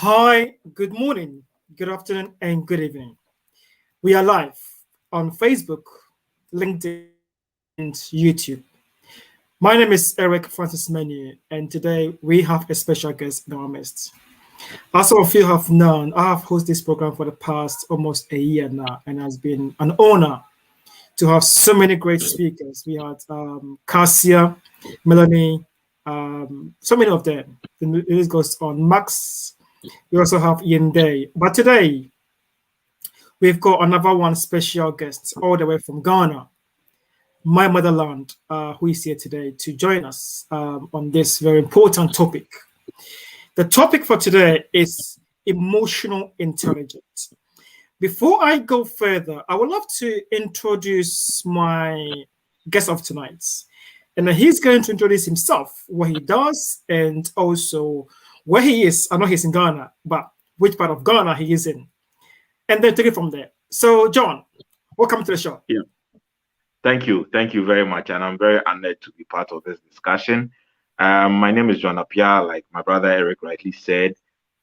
Hi, good morning, good afternoon, and good evening. We are live on Facebook, LinkedIn, and YouTube. My name is Eric Francis Menu, and today we have a special guest in our midst. As some of you have known, I have hosted this program for the past almost a year now, and it has been an honor to have so many great speakers. We had Cassia, Melanie, so many of them. The list goes on. Max, we also have Ian Day. But today, we've got another one special guest all the way from Ghana, my motherland, who is here today to join us on this very important topic. The topic for today is emotional intelligence. Before I go further, I would love to introduce my guest of tonight. And then he's going to introduce himself, what he does, and also where he is. I know he's in Ghana, but which part of Ghana he is in. And then take it from there. So, John, welcome to the show. Yeah. Thank you. Thank you very much. And I'm very honored to be part of this discussion. My name is John Apia, like my brother Eric rightly said.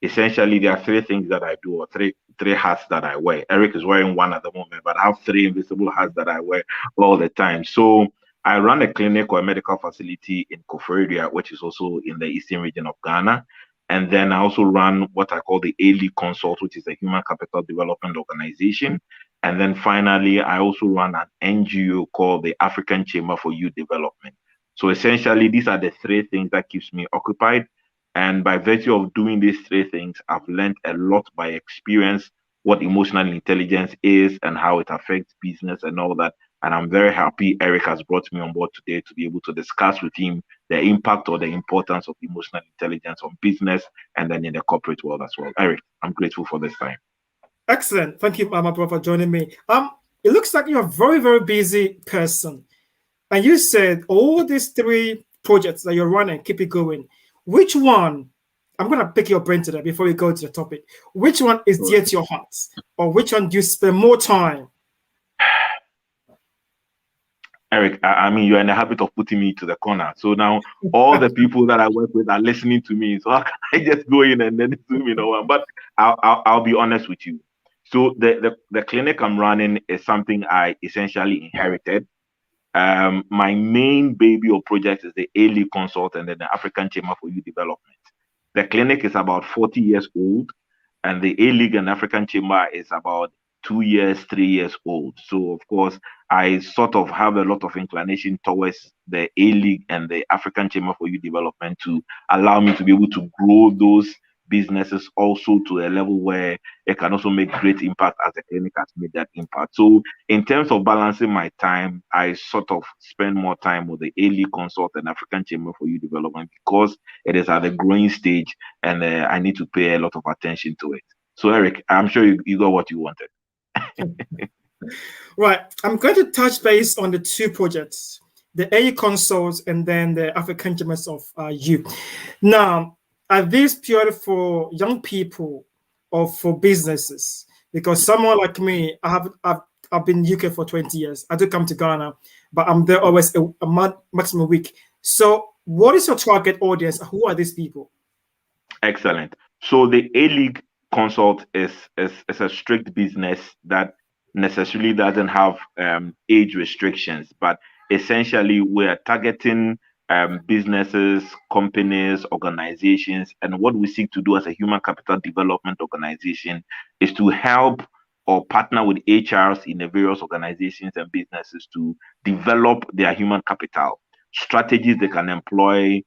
Essentially, there are three things that I do, or three hats that I wear. Eric is wearing one at the moment, but I have three invisible hats that I wear all the time. So I run a clinic or a medical facility in Koforidua, which is also in the eastern region of Ghana. And then I also run what I call the A-League Consult, which is a human capital development organization. And then finally, I also run an NGO called the African Chamber for Youth Development. So essentially, these are the three things that keeps me occupied. And by virtue of doing these three things, I've learned a lot by experience what emotional intelligence is and how it affects business and all that. And I'm very happy Eric has brought me on board today to be able to discuss with him the impact or the importance of emotional intelligence on business and then in the corporate world as well. Eric, I'm grateful for this time. Excellent. Thank you, my brother, for joining me. It looks like you're a very, very busy person. And you said all these three projects that you're running, keep it going. Which one, I'm going to pick your brain today before we go to the topic. Which one is dear to your heart? Or which one do you spend more time? Eric, I mean, you're in the habit of putting me to the corner. So now all the people that I work with are listening to me. So how can I just go in and then do one? But I'll be honest with you. So the clinic I'm running is something I essentially inherited. My main baby or project is the A-League Consult and then the African Chamber for Youth Development. The clinic is about 40 years old, and the A-League and African Chamber is about 2 years, 3 years old. So, of course, I sort of have a lot of inclination towards the A-League and the African Chamber for Youth Development to allow me to be able to grow those businesses also to a level where it can also make great impact as the clinic has made that impact. So in terms of balancing my time, I sort of spend more time with the A-League Consult and African Chamber for Youth Development because it is at the growing stage and I need to pay a lot of attention to it. So Eric, I'm sure you got what you wanted. Right. I'm going to touch base on the two projects, the A-League Consult and then the African Chambers of Youth. Now, are these purely for young people or for businesses? Because someone like me, I've been in UK for 20 years. I do come to Ghana, but I'm there always a month, maximum week. So what is your target audience? Who are these people? Excellent. So the A-League Consult is a strict business that necessarily doesn't have age restrictions, but essentially we are targeting businesses, companies, organizations, and what we seek to do as a human capital development organization is to help or partner with HRs in the various organizations and businesses to develop their human capital strategies they can employ,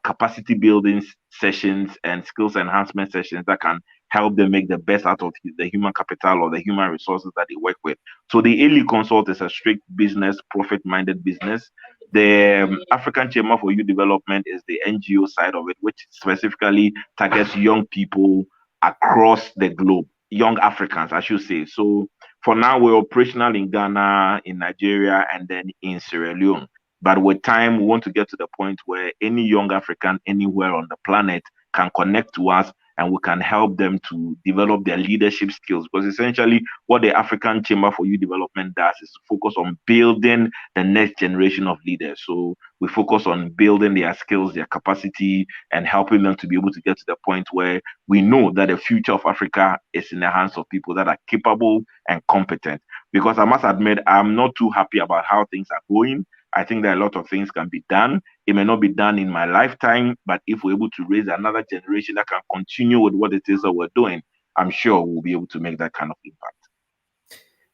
capacity building sessions and skills enhancement sessions that can help them make the best out of the human capital or the human resources that they work with. So the A-League Consult is a strict business, profit-minded business. The African Chamber for Youth Development is the NGO side of it, which specifically targets young people across the globe, young Africans, I should say. So for now, we're operational in Ghana, in Nigeria, and then in Sierra Leone. But with time, we want to get to the point where any young African anywhere on the planet can connect to us and we can help them to develop their leadership skills. Because essentially, what the African Chamber for Youth Development does is to focus on building the next generation of leaders. So we focus on building their skills, their capacity, and helping them to be able to get to the point where we know that the future of Africa is in the hands of people that are capable and competent. Because I must admit, I'm not too happy about how things are going. I think that a lot of things can be done. It may not be done in my lifetime, but if we're able to raise another generation that can continue with what it is that we're doing, I'm sure we'll be able to make that kind of impact.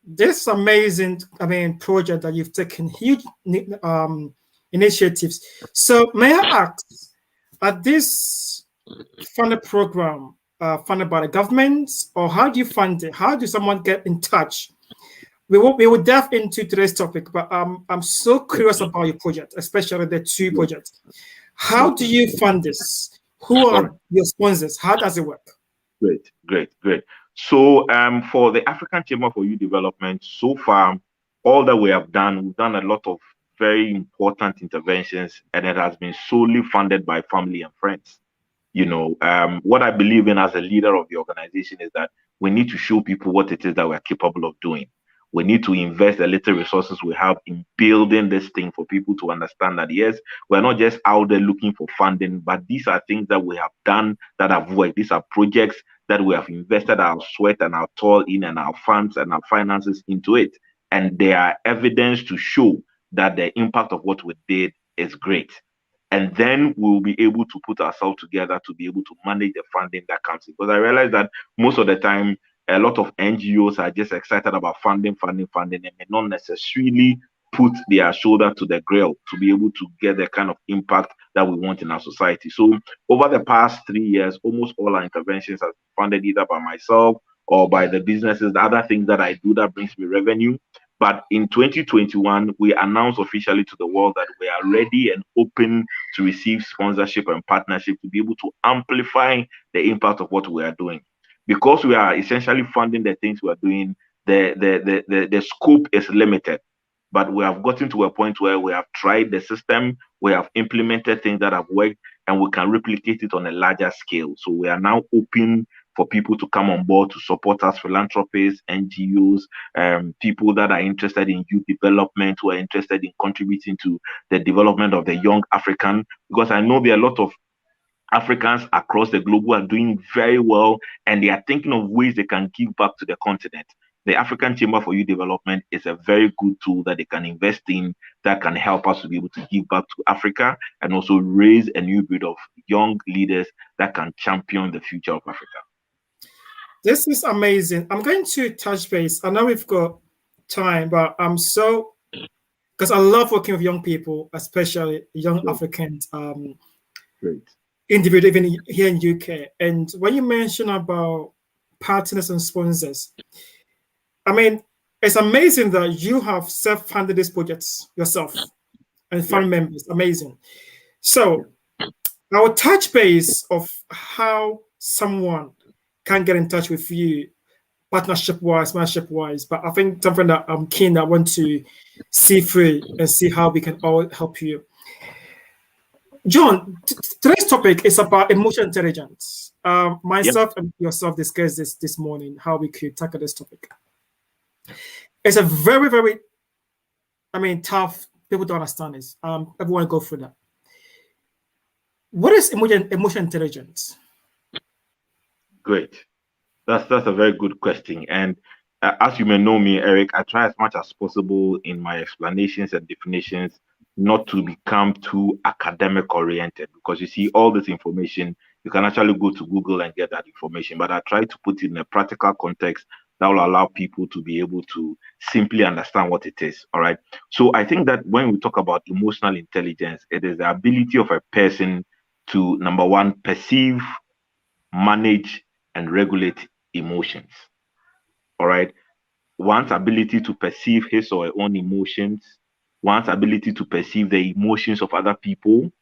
This amazing, project that you've taken, huge initiatives. So may I ask, are this funded program funded by the government, or how do you fund it? How do someone get in touch? We will delve into today's topic, but I'm so curious about your project, especially the two projects. How do you fund this? Who are your sponsors? How does it work? Great. So for the African Chamber for Youth Development, so far, all that we have done, we've done a lot of very important interventions, and it has been solely funded by family and friends. What I believe in as a leader of the organization is that we need to show people what it is that we're capable of doing. We need to invest the little resources we have in building this thing for people to understand that, yes, we're not just out there looking for funding, but these are things that we have done that have worked. These are projects that we have invested our sweat and our toil in, and our funds and our finances into it. And there are evidence to show that the impact of what we did is great. And then we'll be able to put ourselves together to be able to manage the funding that comes in. Because I realize that most of the time, a lot of NGOs are just excited about funding, and may not necessarily put their shoulder to the grill to be able to get the kind of impact that we want in our society. So over the past 3 years, almost all our interventions have been funded either by myself or by the businesses, the other things that I do that brings me revenue. But in 2021, we announced officially to the world that we are ready and open to receive sponsorship and partnership to be able to amplify the impact of what we are doing. Because we are essentially funding the things we are doing, the scope is limited. But we have gotten to a point where we have tried the system, we have implemented things that have worked, and we can replicate it on a larger scale. So we are now open for people to come on board to support us, philanthropists, NGOs, people that are interested in youth development, who are interested in contributing to the development of the young African. Because I know there are a lot of Africans across the globe who are doing very well, and they are thinking of ways they can give back to the continent. The African Chamber for Youth Development is a very good tool that they can invest in that can help us to be able to give back to Africa and also raise a new breed of young leaders that can champion the future of Africa. This is amazing. I'm going to touch base. I know we've got time, but I'm so, because I love working with young people, especially young Africans, individuals, even here in UK. And when you mention about partners and sponsors, it's amazing that you have self-funded these projects yourself and fund members. Amazing. So I will touch base of how someone can get in touch with you, partnership-wise, but I think something that I'm keen, I want to see through and see how we can all help you. John, today's topic is about emotional intelligence. Myself and yourself discussed this morning, how we could tackle this topic. It's a very, very, tough. People don't understand this. Everyone go through that. What is emotional intelligence? Great. That's a very good question. And as you may know me, Eric, I try as much as possible in my explanations and definitions not to become too academic oriented, because you see all this information, you can actually go to Google and get that information, but I try to put it in a practical context that will allow people to be able to simply understand what it is. All right. So I think that when we talk about emotional intelligence, it is the ability of a person to, number one, perceive, manage, and regulate emotions. All right. One's ability to perceive his or her own emotions, one's ability to perceive the emotions of other people.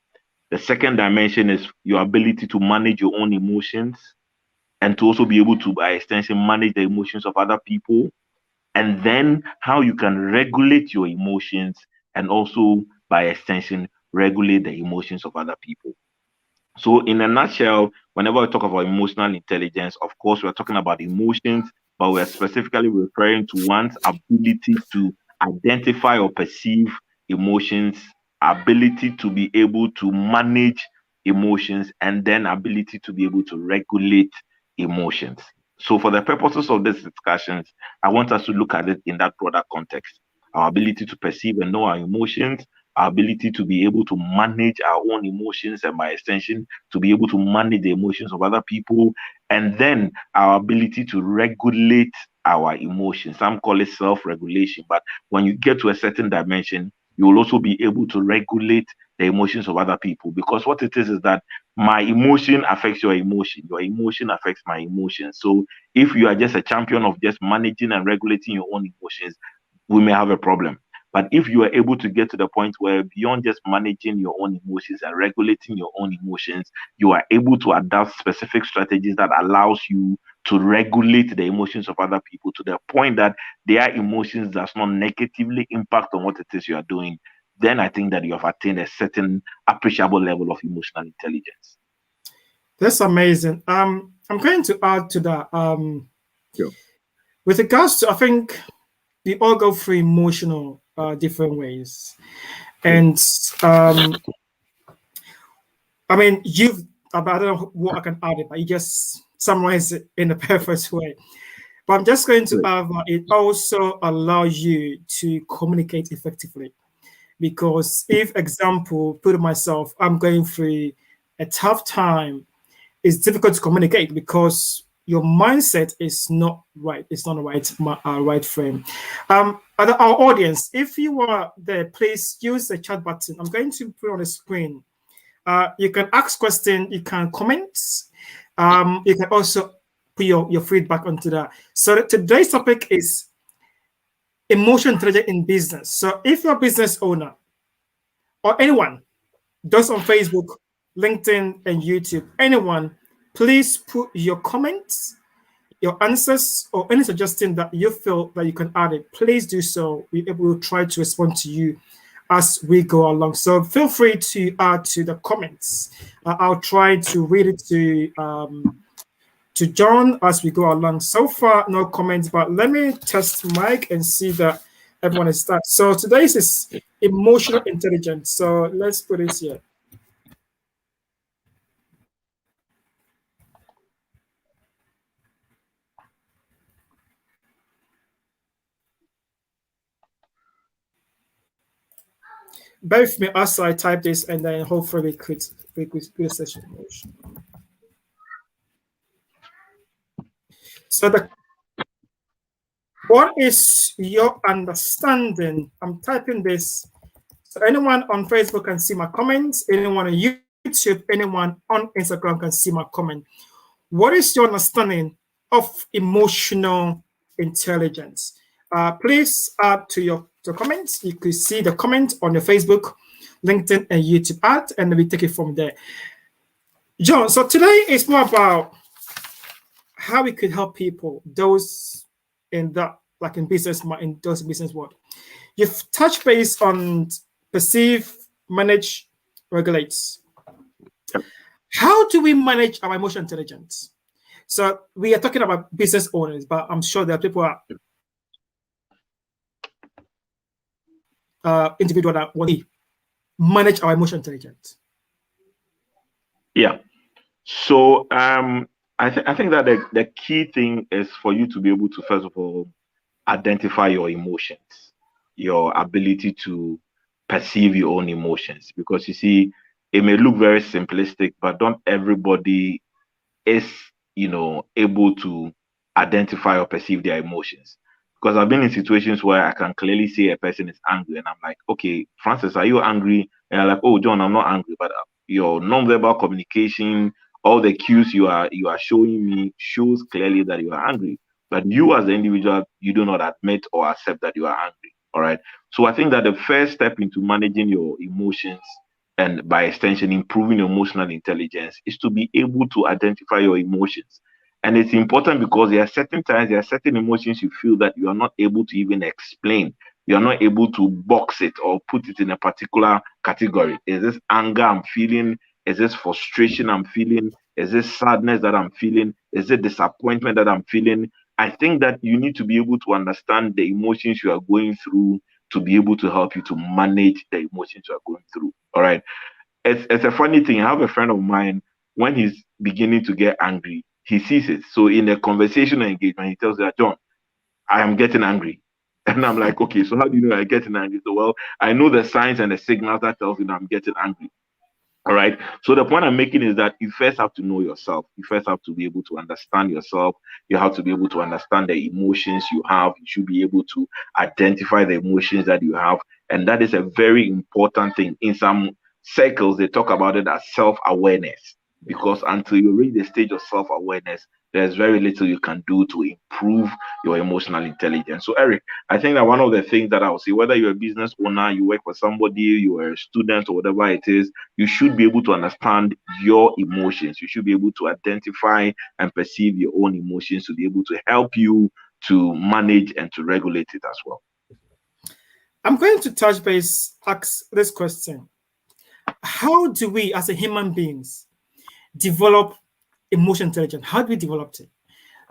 The second dimension is your ability to manage your own emotions and to also be able to, by extension, manage the emotions of other people. And then how you can regulate your emotions and also, by extension, regulate the emotions of other people. So, in a nutshell, whenever we talk about emotional intelligence, of course, we're talking about emotions, but we're specifically referring to one's ability to identify or perceive emotions, ability to be able to manage emotions, and then ability to be able to regulate emotions. So, for the purposes of these discussions, I want us to look at it in that broader context. Our ability to perceive and know our emotions, our ability to be able to manage our own emotions, and by extension, to be able to manage the emotions of other people, and then our ability to regulate our emotions. Some call it self regulation, but when you get to a certain dimension, you will also be able to regulate the emotions of other people, because what it is that my emotion affects your emotion affects my emotion. So if you are just a champion of just managing and regulating your own emotions, we may have a problem. But if you are able to get to the point where beyond just managing your own emotions and regulating your own emotions, you are able to adopt specific strategies that allows you to regulate the emotions of other people to the point that their emotions does not negatively impact on what it is you are doing, then I think that you have attained a certain appreciable level of emotional intelligence. That's amazing. I'm going to add to that. Sure. With regards to, I think we all go through emotional different ways, Yeah. and um, I mean, I don't know what I can add it, but you just summarize it in the perfect way. But I'm just going to Good. add that it also allows you to communicate effectively. Because if, example, put myself, I'm going through a tough time, it's difficult to communicate because your mindset is not right. It's not the right frame. Our audience, if you are there, please use the chat button. I'm going to put on the screen. You can ask questions, you can comment, you can also put your feedback onto that. So today's topic is emotion intelligence in business. So if you're a business owner or anyone, those on Facebook, LinkedIn, and YouTube, anyone, please put your comments, your answers, or any suggestion that you feel that you can add it. Please do so. We will try to respond to you as we go along. So feel free to add to the comments. I'll try to read it to John as we go along. So far, no comments, but let me test mic and see that everyone is start. So today's is emotional intelligence. So let's put it here. Bear with me as I type this, and then hopefully we could session. So what is your understanding? I'm typing this. So anyone on Facebook can see my comments. Anyone on YouTube, anyone on Instagram can see my comment. What is your understanding of emotional intelligence? Please add to your comments. You could see the comment on your Facebook, LinkedIn, and YouTube ad, and we take it from there. John, so today is more about how we could help people, those in that, like in business, in those business world. You've touched base on perceive, manage, regulates. Yep. How do we manage our emotional intelligence? So we are talking about business owners, but I'm sure there are people individual that want to manage our emotional intelligence. Yeah. So I think that the key thing is for you to be able to first of all identify your emotions, your ability to perceive your own emotions. Because you see, it may look very simplistic, but not everybody is, able to identify or perceive their emotions. Because I've been in situations where I can clearly see a person is angry, and I'm like, okay, Francis, are you angry? And I'm like, oh, John, I'm not angry, but your nonverbal communication, all the cues you are showing me shows clearly that you are angry. But you as the individual, you do not admit or accept that you are angry. All right. So I think that the first step into managing your emotions and by extension improving emotional intelligence is to be able to identify your emotions. And it's important because there are certain times, there are certain emotions you feel that you are not able to even explain. You are not able to box it or put it in a particular category. Is this anger I'm feeling? Is this frustration I'm feeling? Is this sadness that I'm feeling? Is it disappointment that I'm feeling? I think that you need to be able to understand the emotions you are going through to be able to help you to manage the emotions you are going through. All right. It's a funny thing. I have a friend of mine, when he's beginning to get angry, he sees it. So in a conversational engagement, he tells you that, John, I am getting angry. And I'm like, okay, so how do you know I'm getting angry? So, well, I know the signs and the signals that tells you that I'm getting angry. All right. So the point I'm making is that you first have to know yourself. You first have to be able to understand yourself. You have to be able to understand the emotions you have. You should be able to identify the emotions that you have. And that is a very important thing. In some circles, they talk about it as self-awareness. Because until you reach the stage of self-awareness, there's very little you can do to improve your emotional intelligence. So, Eric, I think that one of the things that I would say, whether you're a business owner, you work for somebody, you're a student, or whatever it is, you should be able to understand your emotions. You should be able to identify and perceive your own emotions to be able to help you to manage and to regulate it as well. I'm going to ask this question. How do we, as a human beings, develop emotional intelligence? How do we develop it?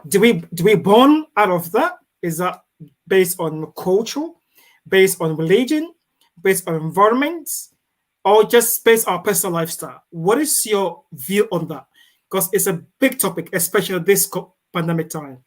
Do we born out of that? Is that based on culture, based on religion, based on environment, or just based on our personal lifestyle? What is your view on that? Because it's a big topic, especially this pandemic time.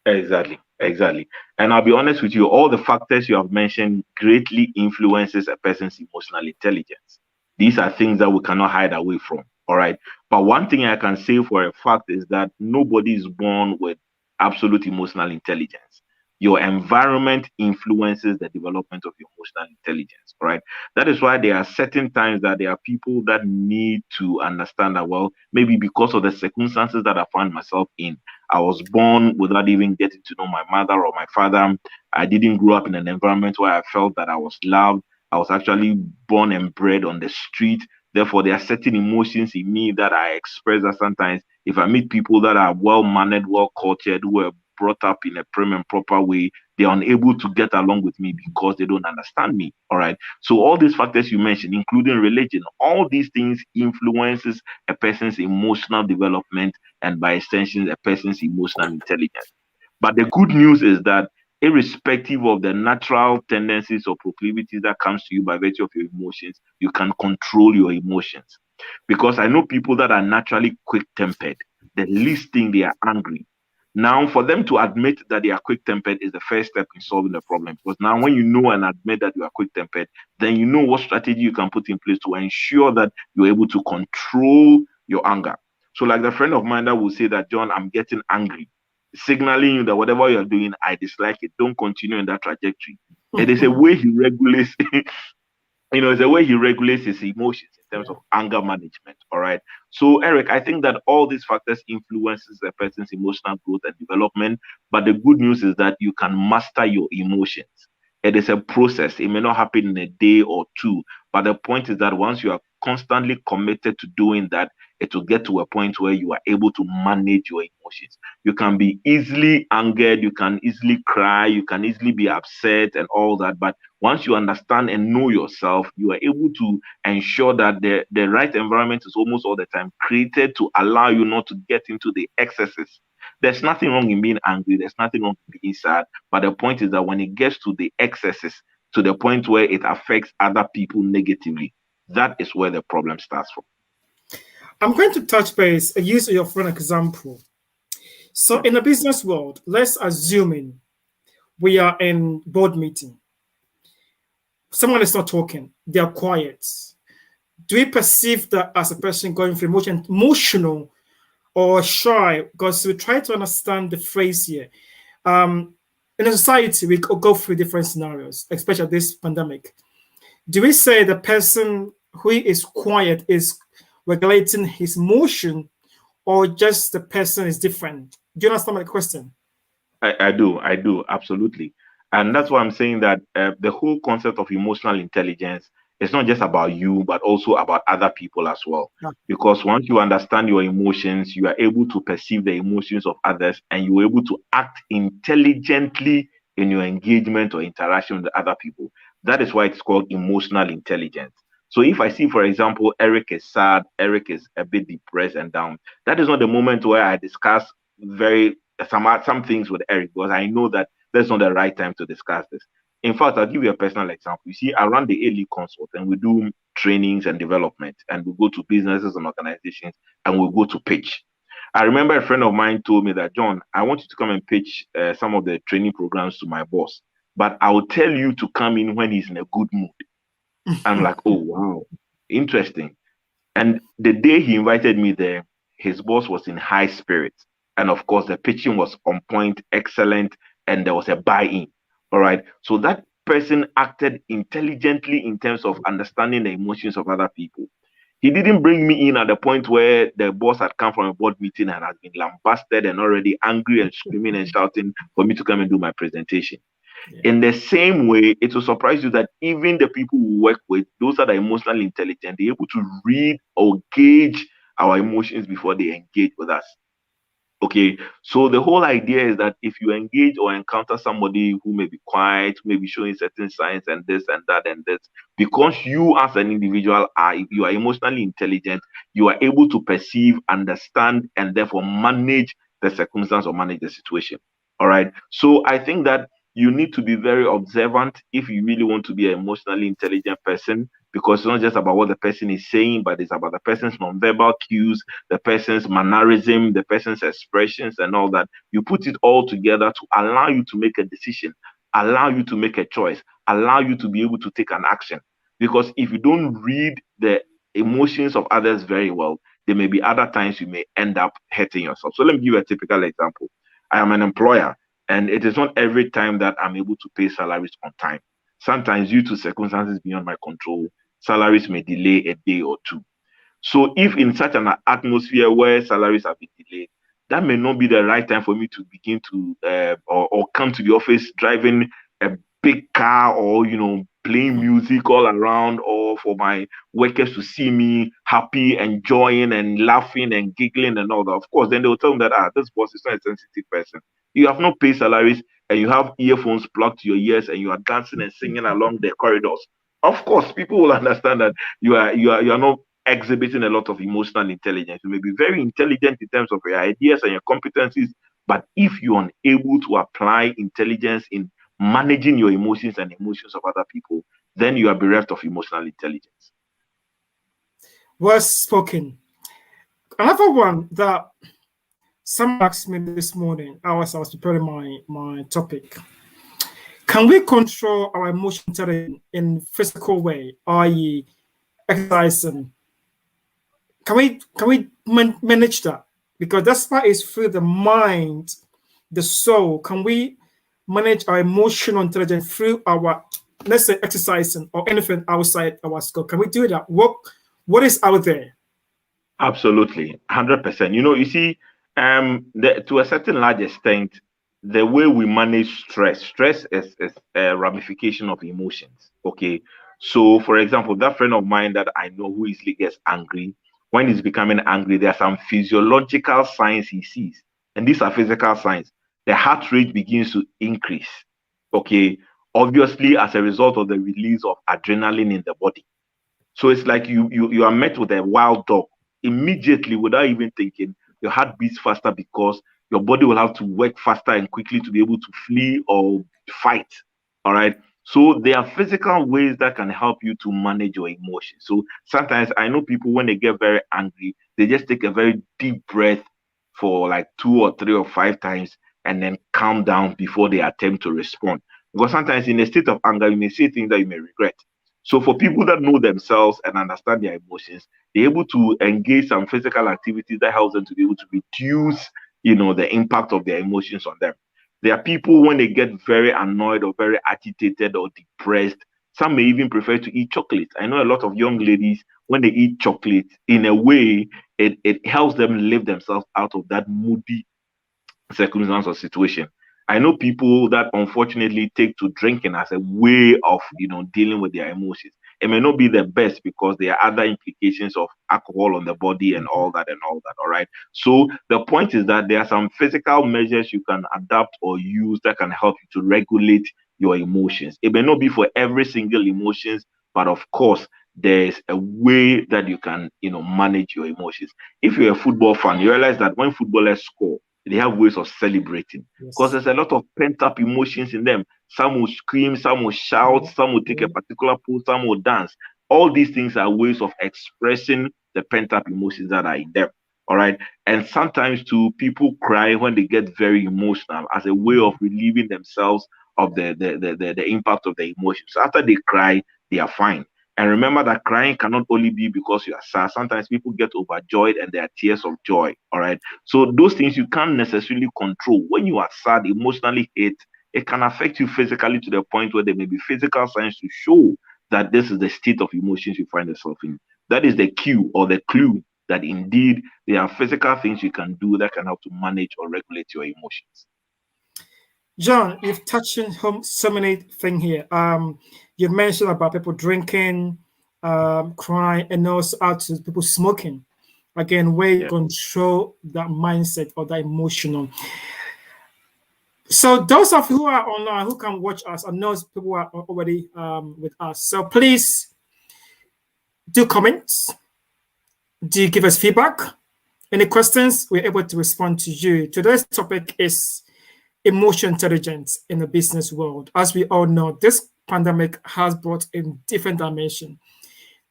Exactly, exactly. And I'll be honest with you, all the factors you have mentioned greatly influences a person's emotional intelligence. These are things that we cannot hide away from. All right. But one thing I can say for a fact is that nobody is born with absolute emotional intelligence. Your environment influences the development of your emotional intelligence. All right. That is why there are certain times that there are people that need to understand that, well, maybe because of the circumstances that I find myself in, I was born without even getting to know my mother or my father. I didn't grow up in an environment where I felt that I was loved. I was actually born and bred on the street. Therefore, there are certain emotions in me that I express that sometimes if I meet people that are well mannered, well cultured, who were brought up in a prim and proper way, they're unable to get along with me because they don't understand me. All right. So all these factors you mentioned, including religion, all these things influences a person's emotional development and by extension, a person's emotional intelligence. But the good news is that irrespective of the natural tendencies or proclivities that comes to you by virtue of your emotions, you can control your emotions. Because I know people that are naturally quick-tempered. The least thing they are angry. Now, for them to admit that they are quick-tempered is the first step in solving the problem. Because now, when you know and admit that you are quick-tempered, then you know what strategy you can put in place to ensure that you're able to control your anger. So, like the friend of mine that will say that, John, I'm getting angry, signaling you that whatever you're doing, I dislike it. Don't continue in that trajectory. It is a way he regulates, it's a way he regulates his emotions in terms Yeah. of anger management. All right. So, Eric, I think that all these factors influences a person's emotional growth and development. But the good news is that you can master your emotions. It is a process. It may not happen in a day or two, but the point is that once you are constantly committed to doing that, it will get to a point where you are able to manage your emotions. You can be easily angered, you can easily cry, you can easily be upset and all that. But once you understand and know yourself, you are able to ensure that the right environment is almost all the time created to allow you not to get into the excesses. There's nothing wrong in being angry, there's nothing wrong in being sad. But the point is that when it gets to the excesses, to the point where it affects other people negatively, that is where the problem starts from. I'm going to touch base and use your friend example. So, Yeah. in the business world, let's assume we are in board meeting. Someone is not talking; they are quiet. Do we perceive that as a person going through emotional or shy? Because we try to understand the phrase here. Um, in a society, we go through different scenarios, especially this pandemic. Do we say the person who is quiet is regulating his emotion, or just the person is different? Do you understand my question? I do, absolutely. And that's why I'm saying that the whole concept of emotional intelligence is not just about you, but also about other people as well. Yeah. Because once you understand your emotions, you are able to perceive the emotions of others and you're able to act intelligently in your engagement or interaction with other people. That is why it's called emotional intelligence. So if I see, for example, Eric is sad, Eric is a bit depressed and down, that is not the moment where I discuss very some things with Eric, because I know that that's not the right time to discuss this. In fact, I'll give you a personal example. You see, I run the A-League consult and we do trainings and development, and we go to businesses and organizations and we go to pitch. I remember a friend of mine told me that, John, I want you to come and pitch some of the training programs to my boss, but I will tell you to come in when he's in a good mood. I'm like, oh, wow, interesting. And the day he invited me there, his boss was in high spirits. And of course, the pitching was on point, excellent, and there was a buy in. All right. So that person acted intelligently in terms of understanding the emotions of other people. He didn't bring me in at the point where the boss had come from a board meeting and has been lambasted and already angry and screaming and shouting for me to come and do my presentation. Yeah. In the same way, it will surprise you that even the people we work with, those that are emotionally intelligent, they're able to read or gauge our emotions before they engage with us. Okay, so the whole idea is that if you engage or encounter somebody who may be quiet, who may be showing certain signs and this and that and this, because you as an individual you are emotionally intelligent, you are able to perceive, understand, and therefore manage the circumstance or manage the situation. All right. So I think that you need to be very observant if you really want to be an emotionally intelligent person, because it's not just about what the person is saying, but it's about the person's nonverbal cues, the person's mannerism, the person's expressions, and all that. You put it all together to allow you to make a decision, allow you to make a choice, allow you to be able to take an action. Because if you don't read the emotions of others very well, there may be other times you may end up hurting yourself. So let me give you a typical example. I am an employer, and it is not every time that I'm able to pay salaries on time. Sometimes, due to circumstances beyond my control, salaries may delay a day or two. So if in such an atmosphere where salaries have been delayed, that may not be the right time for me to begin to or come to the office driving a big car, or playing music all around, or for my workers to see me happy, enjoying and laughing and giggling and all that. Of course, then they will tell me that this boss is not a sensitive person. You have not paid salaries and you have earphones plugged to your ears and you are dancing and singing along the corridors. Of course, people will understand that you are not exhibiting a lot of emotional intelligence. You may be very intelligent in terms of your ideas and your competencies, but if you are unable to apply intelligence in managing your emotions and emotions of other people, then you are bereft of emotional intelligence. Well spoken. Another one that someone asked me this morning, I was preparing my topic. Can we control our emotional intelligence in physical way, i.e., exercising? Can we manage that? Because that's why it's through the mind, the soul. Can we manage our emotional intelligence through our, let's say, exercising or anything outside our scope? Can we do that? What is out there? Absolutely, 100%. You see, to a certain large extent, the way we manage stress is a ramification of emotions. Okay, so for example, that friend of mine that I know who easily gets angry, when he's becoming angry, there are some physiological signs he sees, and these are physical signs. The heart rate begins to increase. Okay, obviously as a result of the release of adrenaline in the body. So it's like you are met with a wild dog. Immediately, without even thinking, your heart beats faster because your body will have to work faster and quickly to be able to flee or fight. All right. So there are physical ways that can help you to manage your emotions. So sometimes I know people, when they get very angry, they just take a very deep breath for like 2 or 3 or 5 times and then calm down before they attempt to respond. Because sometimes in a state of anger, you may say things that you may regret. So for people that know themselves and understand their emotions, they're able to engage some physical activities that helps them to be able to reduce, the impact of their emotions on them. There are people, when they get very annoyed or very agitated or depressed, some may even prefer to eat chocolate. I know a lot of young ladies, when they eat chocolate, in a way, it helps them lift themselves out of that moody circumstance or situation. I know people that unfortunately take to drinking as a way of, dealing with their emotions. It may not be the best because there are other implications of alcohol on the body and all that. All right. So the point is that there are some physical measures you can adapt or use that can help you to regulate your emotions. It may not be for every single emotions, but of course, there's a way that you can, manage your emotions. If you're a football fan, you realize that when footballers score, they have ways of celebrating because Yes. there's a lot of pent up emotions in them. Some will scream, some will shout, Yeah. some will take Yeah. a particular pose, some will dance. All these things are ways of expressing the pent up emotions that are in them. All right. And sometimes too, people cry when they get very emotional as a way of relieving themselves of the impact of the emotions. So after they cry, they are fine. And remember that crying cannot only be because you are sad. Sometimes people get overjoyed and there are tears of joy. All right. So those things you can't necessarily control. When you are sad, emotionally hit, it can affect you physically to the point where there may be physical signs to show that this is the state of emotions you find yourself in. That is the cue or the clue that indeed there are physical things you can do that can help to manage or regulate your emotions. John, you've touched on so many things here. You mentioned about people drinking, crying, and also out to people smoking. Again, where you Yeah. control that mindset or that emotional. So those of you who are online who can watch us, I know people are already with us. So please do comments, do give us feedback. Any questions, we're able to respond to you. Today's topic is emotional intelligence in the business world. As we all know, this pandemic has brought in different dimension.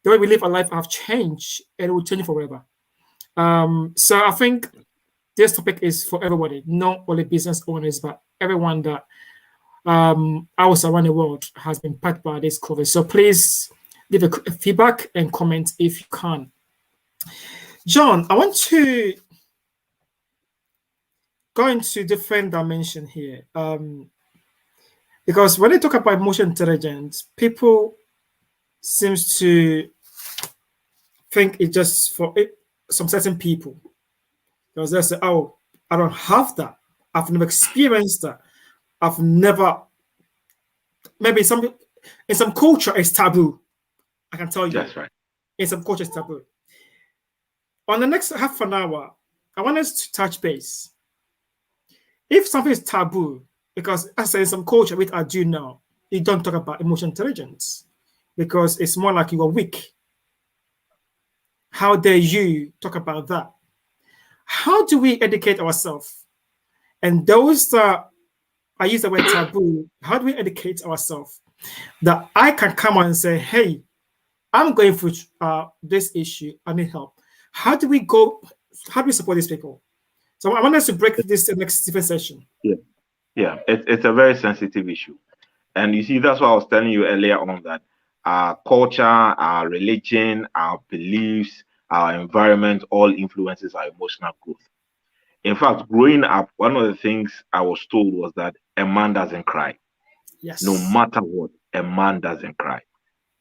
The way we live our life have changed and it will change forever. So I think this topic is for everybody, not only business owners, but everyone that else around the world has been impacted by this COVID. So please leave a feedback and comment if you can. John, I want to go into different dimension here. Because when they talk about emotional intelligence, people seems to think it's just for some certain people. Because they say, oh, I don't have that. I've never experienced that. I've never, maybe in some culture it's taboo. I can tell you. That's right. In some culture it's taboo. On the next half an hour, I want us to touch base. If something is taboo, because as I say, in some culture, which I do now, you don't talk about emotional intelligence because it's more like you are weak. How dare you talk about that? How do we educate ourselves? And those that I use the word taboo, how do we educate ourselves that I can come on and say, hey, I'm going through this issue, I need help. How do we go? How do we support these people? So I want us to break this next different session. Yeah. Yeah. It's a very sensitive issue. And you see, that's what I was telling you earlier on that our culture, our religion, our beliefs, our environment all influences our emotional growth. In fact, growing up, one of the things I was told was that a man doesn't cry. No Yes. matter what, a man doesn't cry.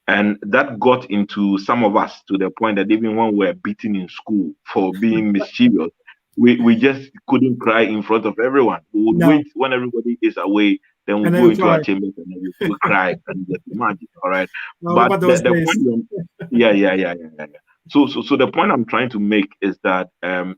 And that got into some of us to the point that even when we were beaten in school for being mischievous, we just couldn't cry in front of everyone. We would No. wait when everybody is away, then we'll And then go we into our cry. chambers and then we cry and just imagine. All right. I But remember those the days. point yeah. So the point I'm trying to make is that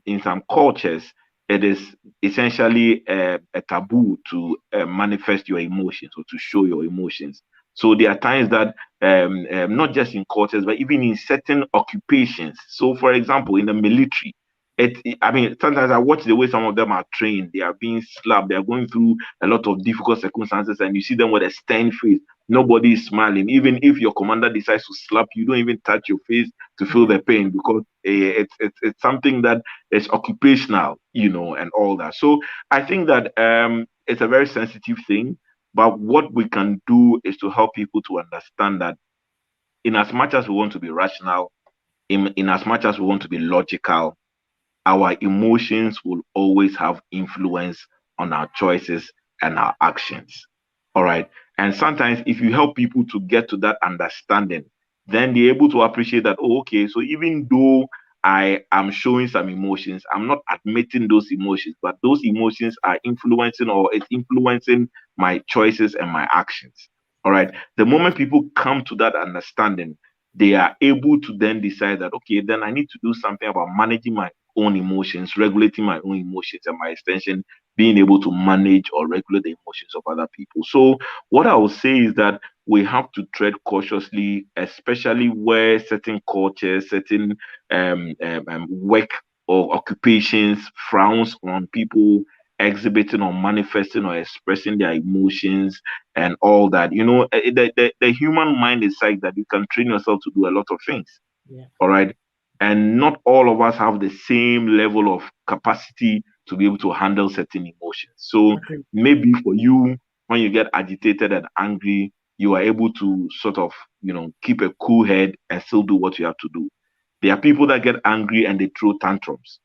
in some cultures it is essentially a taboo to manifest your emotions or to show your emotions. So there are times that not just in cultures, but even in certain occupations. So, for example, in the military, I mean, sometimes I watch the way some of them are trained. They are being slapped. They are going through a lot of difficult circumstances, and you see them with a stern face. Nobody is smiling. Even if your commander decides to slap you, you don't even touch your face to feel the pain because it's something that is occupational, and all that. So I think that it's a very sensitive thing. But what we can do is to help people to understand that in as much as we want to be rational, in as much as we want to be logical, our emotions will always have influence on our choices and our actions. All right. And sometimes if you help people to get to that understanding, then they're able to appreciate that, oh, okay, so even though I am showing some emotions, I'm not admitting those emotions, but those emotions are influencing or it's influencing my choices and my actions. All right. The moment people come to that understanding, they are able to then decide that, okay, then I need to do something about managing my own emotions, regulating my own emotions, and by extension, being able to manage or regulate the emotions of other people. So, what I would say is that we have to tread cautiously, especially where certain cultures, certain work or occupations frowns on people exhibiting or manifesting or expressing their emotions and all that. The human mind is like that. You can train yourself to do a lot of things. Yeah. All right. And not all of us have the same level of capacity to be able to handle certain emotions. So Okay. maybe for you, when you get agitated and angry, you are able to sort of, keep a cool head and still do what you have to do. There are people that get angry and they throw tantrums.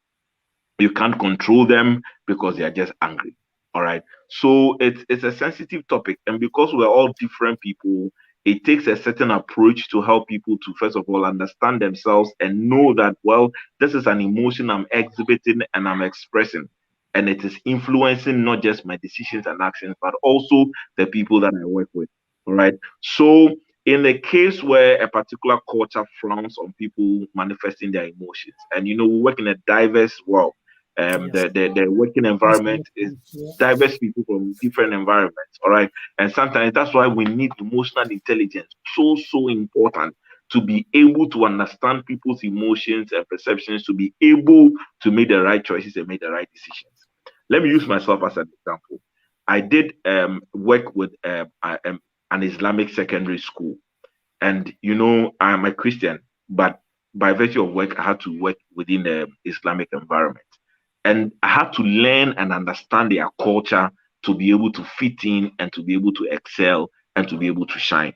You can't control them because they are just angry. All right. So it's a sensitive topic. And because we're all different people, it takes a certain approach to help people to, first of all, understand themselves and know that, well, this is an emotion I'm exhibiting and I'm expressing. And it is influencing not just my decisions and actions, but also the people that I work with. All right. So in the case where a particular culture frowns on people manifesting their emotions, and we work in a diverse world, Yes. the working Yes. environment is Yeah. diverse people from different environments. All right, and sometimes that's why we need emotional intelligence. So important to be able to understand people's emotions and perceptions, to be able to make the right choices and make the right decisions. Let me use myself as an example. I did work with an Islamic secondary school, and I'm a Christian, but by virtue of work, I had to work within the Islamic environment. And I had to learn and understand their culture to be able to fit in and to be able to excel and to be able to shine.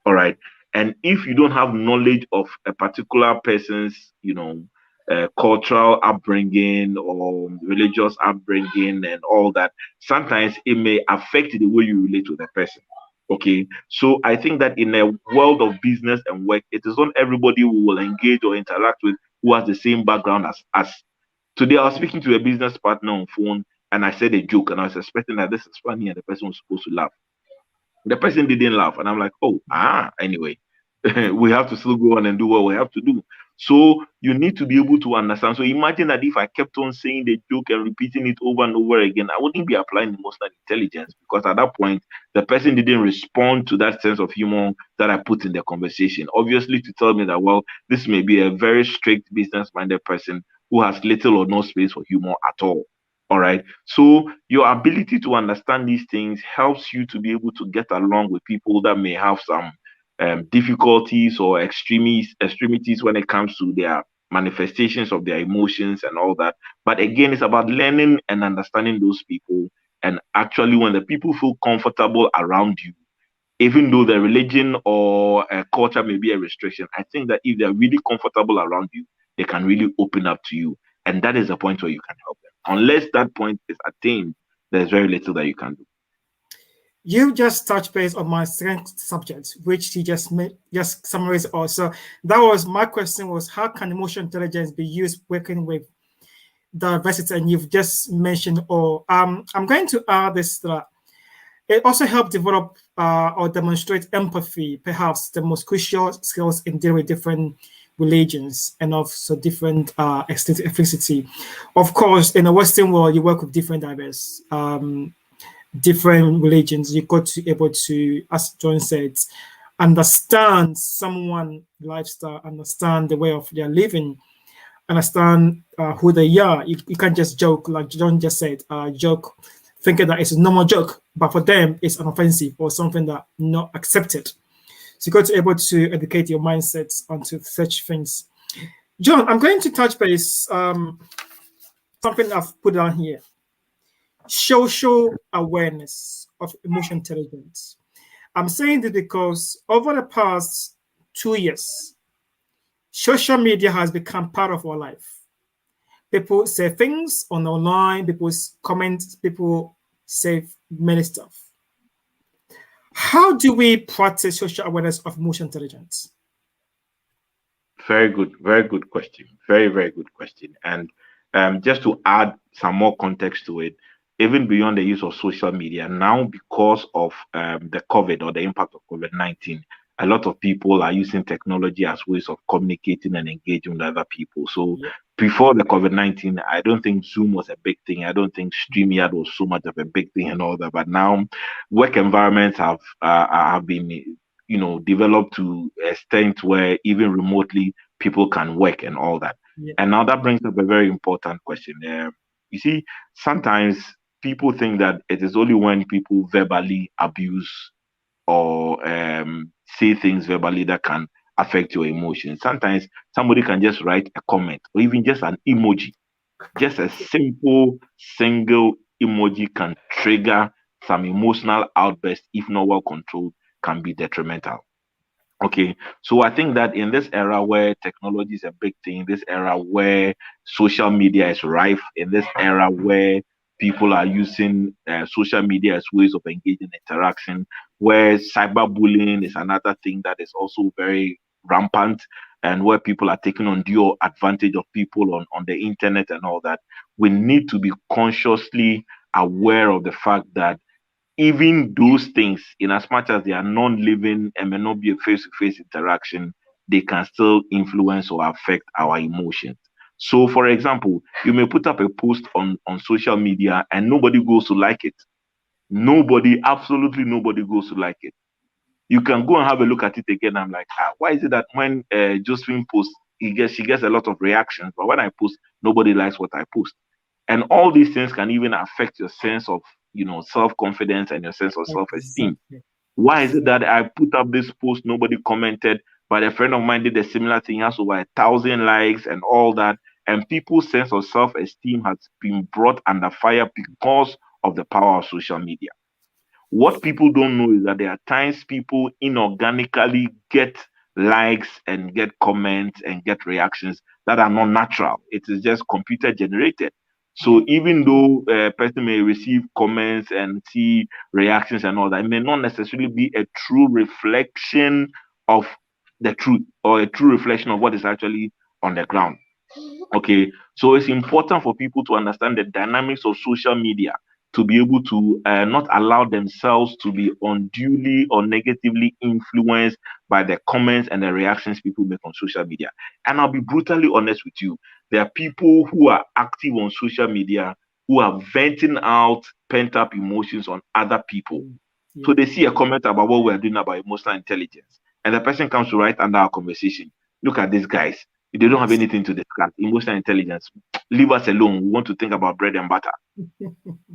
All right. And if you don't have knowledge of a particular person's, cultural upbringing or religious upbringing and all that, sometimes it may affect the way you relate to the person. Okay. So I think that in a world of business and work, it is not everybody who will engage or interact with who has the same background as us. Today, I was speaking to a business partner on phone and I said a joke and I was expecting that this is funny and the person was supposed to laugh. The person didn't laugh, and I'm like, oh, anyway, we have to still go on and do what we have to do. So you need to be able to understand. So imagine that if I kept on saying the joke and repeating it over and over again, I wouldn't be applying emotional intelligence because at that point, the person didn't respond to that sense of humor that I put in the conversation. Obviously, to tell me that, well, this may be a very strict business minded person who has little or no space for humor at all. All right. So your ability to understand these things helps you to be able to get along with people that may have some difficulties or extremities when it comes to their manifestations of their emotions and all that. But again, it's about learning and understanding those people. And actually, when the people feel comfortable around you, even though the religion or culture may be a restriction, I think that if they're really comfortable around you, they can really open up to you. And that is the point where you can help them. Unless that point is attained, there's very little that you can do. You just touched base on my second subject, which you just summarized also. That was my question: was how can emotional intelligence be used working with diversity? And you've just mentioned, or I'm going to add this that it also helps develop or demonstrate empathy, perhaps the most crucial skills in dealing with different religions and also different extent of ethnicity. Of course, in the Western world, you work with different diverse different religions. You got to able to, as John said, understand someone lifestyle, understand the way of their living, understand who they are. You can't just joke like John just said, joke thinking that it's a normal joke, but for them it's an offensive or something that not accepted. So you got to able to educate your mindsets onto such things. John, I'm going to touch base something I've put down here. Social awareness of emotional intelligence. I'm saying this because over the past 2 years, social media has become part of our life. People say things on online, people comment, people say many stuff. How do we practice social awareness of emotional intelligence? Very good question. Very good question. And just to add some more context to it, even beyond the use of social media, now because of the COVID or the impact of COVID-19, a lot of people are using technology as ways of communicating and engaging with other people. So Yeah. before the COVID-19, I don't think Zoom was a big thing. I don't think StreamYard was so much of a big thing and all that. But now work environments have been developed to a extent where even remotely people can work and all that. Yeah. And now that brings up a very important question. You see, sometimes people think that it is only when people verbally abuse or say things verbally that can affect your emotions. Sometimes somebody can just write a comment or even just an emoji. Just a simple single emoji can trigger some emotional outburst, if not well controlled, can be detrimental. Okay, so I think that in this era where technology is a big thing, this era where social media is rife, in this era where people are using social media as ways of engaging interaction, where cyberbullying is another thing that is also very rampant, and where people are taking undue advantage of people on the internet and all that, we need to be consciously aware of the fact that even those things, in as much as they are non-living and may not be a face-to-face interaction, they can still influence or affect our emotions. So, for example, you may put up a post on social media and nobody goes to like it. Nobody, absolutely nobody goes to like it. You can go and have a look at it again. I'm like, why is it that when Josephine posts, she gets a lot of reactions, but when I post, nobody likes what I post? And all these things can even affect your sense of self-confidence and your sense of self-esteem. Exactly. Why is it that I put up this post, nobody commented, but a friend of mine did a similar thing, has over 1,000 likes and all that, and people's sense of self-esteem has been brought under fire because of the power of social media? What people don't know is that there are times people inorganically get likes and get comments and get reactions that are not natural. It is just computer generated. Yeah. So even though a person may receive comments and see reactions and all that, it may not necessarily be a true reflection of the truth or a true reflection of what is actually on the ground. Okay, so it's important for people to understand the dynamics of social media to be able to not allow themselves to be unduly or negatively influenced by the comments and the reactions people make on social media. And I'll be brutally honest with you, there are people who are active on social media who are venting out pent up emotions on other people. So Yeah. they see a comment about what we're doing about emotional intelligence, and the person comes to write under our conversation, look at these guys. They don't have Yes. anything to discuss. Emotional intelligence. Leave us alone. We want to think about bread and butter.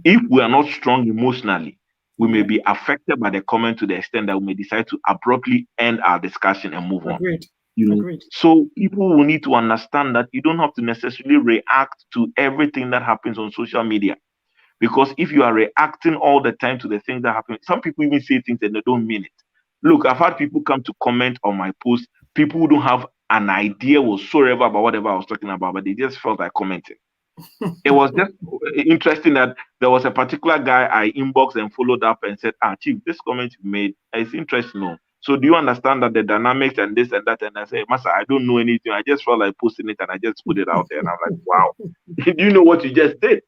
If we are not strong emotionally, we may Yeah. be affected by the comment to the extent that we may decide to abruptly end our discussion and move on. Agreed. You know, Agreed. so people will need to understand that you don't have to necessarily react to everything that happens on social media. Because if you are reacting all the time to the things that happen, some people even say things and they don't mean it. Look, I've had people come to comment on my post, people who don't have an idea whatsoever about whatever I was talking about, but they just felt like commenting. It was just interesting that there was a particular guy I inboxed and followed up and said, Chief, this comment you made, it's interesting. No. So do you understand that the dynamics and this and that? And I said, Master, I don't know anything. I just felt like posting it and I just put it out there. And I'm like, wow, do you know what you just did?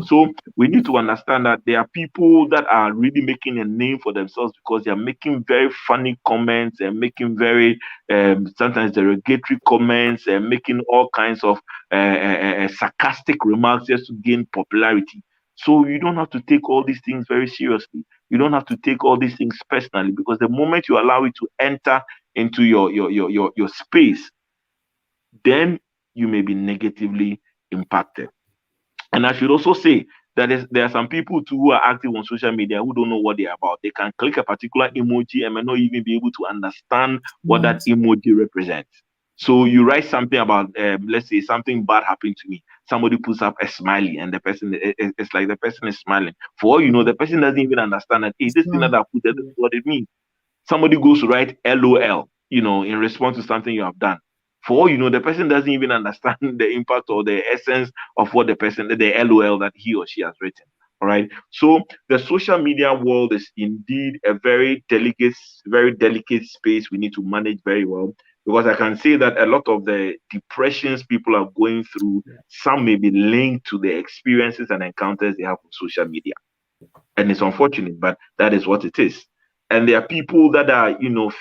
So we need to understand that there are people that are really making a name for themselves because they are making very funny comments and making very sometimes derogatory comments and making all kinds of sarcastic remarks just to gain popularity. So you don't have to take all these things very seriously. You don't have to take all these things personally, because the moment you allow it to enter into your space, then you may be negatively impacted. And I should also say that there are some people too who are active on social media who don't know what they're about. They can click a particular emoji and may not even be able to understand what that Nice. emoji represents. So you write something about, let's say something bad happened to me. Somebody puts up a smiley, and the person, it's like the person is smiling. For all you know, Mhm. the person doesn't even understand that, hey, It's this thing not. that I put, this is Yeah. what it means. Somebody goes to write LOL, in response to something you have done. For all you know, the person doesn't even understand the impact or the essence of what the LOL that he or she has written. All right. So the social media world is indeed a very delicate space we need to manage very well. Because I can say that a lot of the depressions people are going through, Yeah. some may be linked to the experiences and encounters they have on social media. And it's unfortunate, but that is what it is. And there are people that are,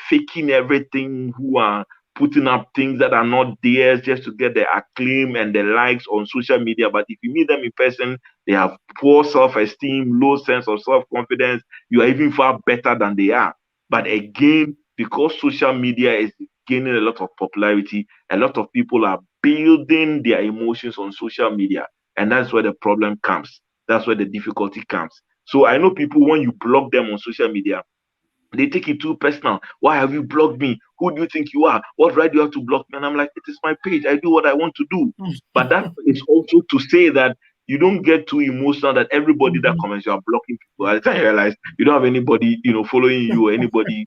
faking everything, who are putting up things that are not theirs just to get the acclaim and the likes on social media. But if you meet them in person, they have poor self-esteem, low sense of self-confidence. You are even far better than they are. But again, because social media is gaining a lot of popularity, a lot of people are building their emotions on social media. And that's where the problem comes. That's where the difficulty comes. So I know people, when you block them on social media, they take it too personal. Why have you blocked me? Who do you think you are? What right do you have to block me? And I'm like, it is my page. I do what I want to do. But that is also to say that you don't get too emotional that everybody that comments, you are blocking people. At the time you realize you don't have anybody, following you, or anybody,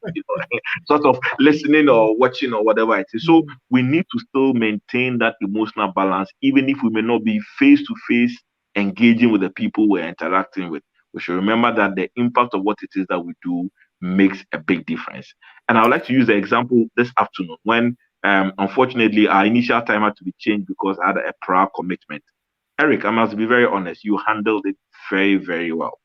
sort of listening or watching or whatever it is. So we need to still maintain that emotional balance, even if we may not be face to face engaging with the people we're interacting with. We should remember that the impact of what it is that we do makes a big difference. And I would like to use the example this afternoon when, unfortunately, our initial time had to be changed because I had a prior commitment. Eric, I must be very honest, you handled it very, very well.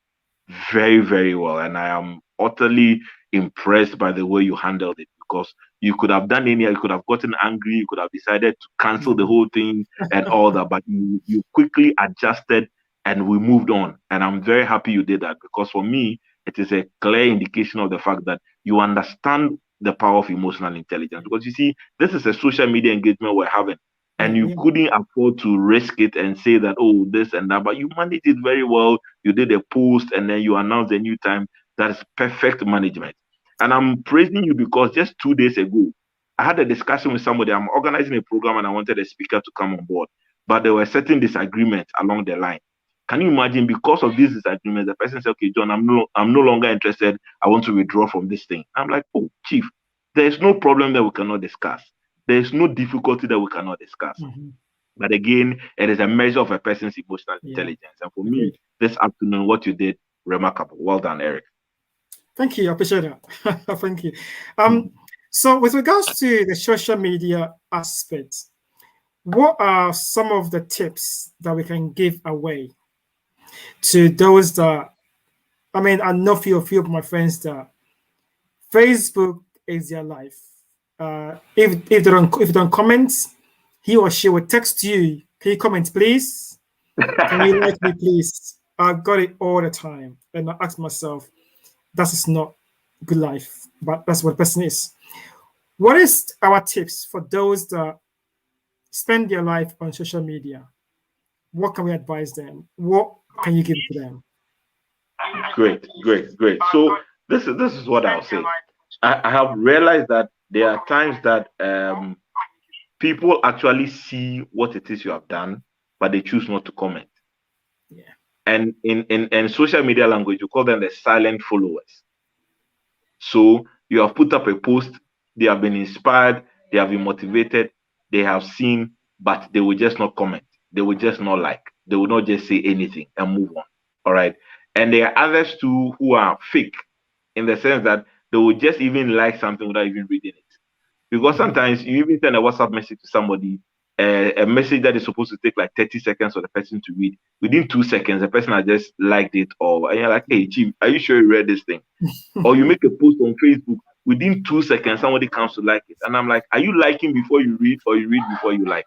Very, very well. And I am utterly impressed by the way you handled it, because you could have done you could have gotten angry, you could have decided to cancel the whole thing and all that, but you quickly adjusted and we moved on. And I'm very happy you did that, because for me, it is a clear indication of the fact that you understand the power of emotional intelligence. Because you see, this is a social media engagement we're having, and you couldn't afford to risk it and say that, oh, this and that, but you managed it very well. You did a post and then you announced a new time. That is perfect management. And I'm praising you because just 2 days ago, I had a discussion with somebody. I'm organizing a program and I wanted a speaker to come on board, but there were certain disagreements along the line. Can you imagine? Because of these disagreements, the person said, "Okay, John, I'm no longer interested. I want to withdraw from this thing." I'm like, "Oh, Chief, there's no problem that we cannot discuss. There's no difficulty that we cannot discuss." But again, it is a measure of a person's emotional intelligence. And for me, this afternoon, what you did, remarkable. Well done, Eric. Thank you. I appreciate that. Thank you. So with regards to the social media aspect, what are some of the tips that we can give away to those that, I mean, I know few of my friends that Facebook is their life. If they don't comment, he or she will text you, "Can you comment, please? Can you like me, please?" I got it all the time, and I ask myself, that is not good life, but that's what the person is. What is our tips for those that spend their life on social media? What can we advise them? What can you give to them? Great, great, great. So this is what I'll say. I have realized that there are times that people actually see what it is you have done, but they choose not to comment. Yeah. And in social media language, you call them the silent followers. So you have put up a post, they have been inspired, they have been motivated, they have seen, but they will just not comment. They will just not like. They will not just say anything and move on. All right. And there are others too who are fake, in the sense that they will just even like something without even reading it. Because sometimes you even send a WhatsApp message to somebody, a message that is supposed to take like 30 seconds for the person to read. Within 2 seconds, the person has just liked it, and you're like, "Hey, Chief, are you sure you read this thing?" Or you make a post on Facebook, within 2 seconds, somebody comes to like it. And I'm like, are you liking before you read, or you read before you like?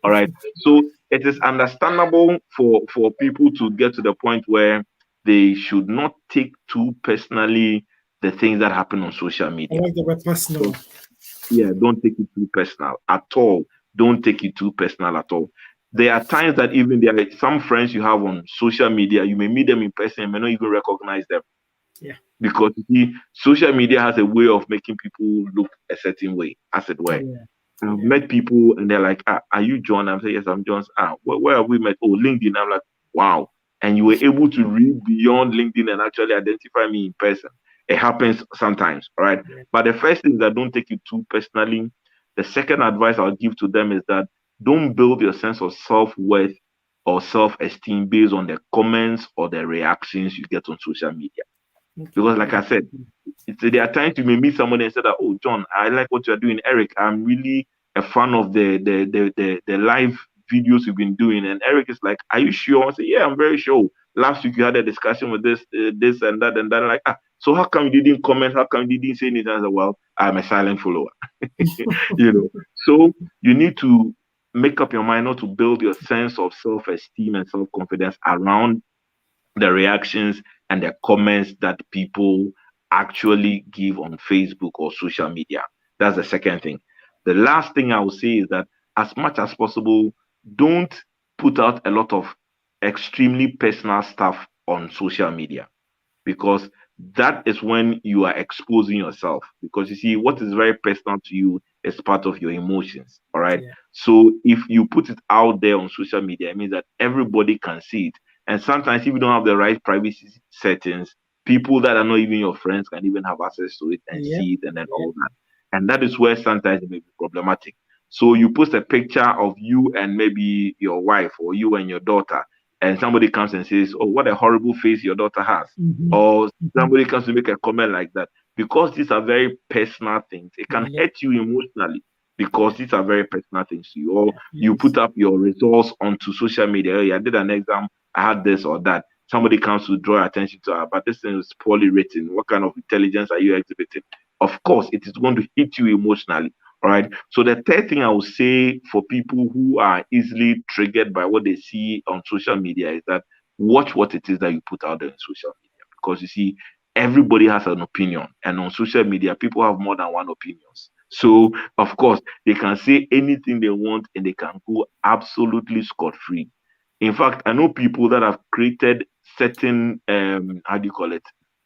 All right. So it is understandable for people to get to the point where they should not take too personally the things that happen on social media. I like the word personal. Yeah, don't take it too personal at all. Don't take it too personal at all. There are times that even there are some friends you have on social media, you may meet them in person, you may not even recognize them. Yeah. Because you see, social media has a way of making people look a certain way, as it were. Yeah. I've met people and they're like, "Are you John?" I'm saying, "Yes, I'm John." Where have we met? "Oh, LinkedIn." I'm like, "Wow." And you were able to read beyond LinkedIn and actually identify me in person. It happens sometimes, all right? Yeah. But the first thing is that don't take it too personally. The second advice I'll give to them is that don't build your sense of self-worth or self-esteem based on the comments or the reactions you get on social media. Because like I said, there are times you may meet somebody and say that, "Oh, John, I like what you're doing. Eric, I'm really a fan of the live videos you've been doing." And Eric is like, "Are you sure?" I say, "Yeah, I'm very sure. Last week you had a discussion with this and that and that." Like, so how come you didn't comment? How come you didn't say anything? I said, "Well, I'm a silent follower." So you need to make up your mind not to build your sense of self-esteem and self-confidence around the reactions and the comments that people actually give on Facebook or social media. That's the second thing. The last thing I will say is that as much as possible, don't put out a lot of extremely personal stuff on social media, because that is when you are exposing yourself. Because you see, what is very personal to you is part of your emotions. All right. Yeah. So if you put it out there on social media, it means that everybody can see it. And sometimes, if you don't have the right privacy settings, people that are not even your friends can even have access to it and Yeah. see it and then Yeah. all that. And that is where sometimes it may be problematic. So you post a picture of you and maybe your wife or you and your daughter, and somebody comes and says, "Oh, what a horrible face your daughter has," Mhm. or Mhm. somebody comes to make a comment like that. Because these are very personal things, it can Yeah. hurt you emotionally, because Yeah. these are very personal things to you. Or you Yes. put up your results onto social media. "Oh, yeah, I did an exam, I had this or that." Somebody comes to draw attention to, but this thing is poorly written. What kind of intelligence are you exhibiting? Of course, it is going to hit you emotionally. All right. So the third thing I would say for people who are easily triggered by what they see on social media is that watch what it is that you put out there on social media. Because you see, everybody has an opinion, and on social media, people have more than one opinions. So of course, they can say anything they want and they can go absolutely scot-free. In fact, I know people that have created certain how do you call it,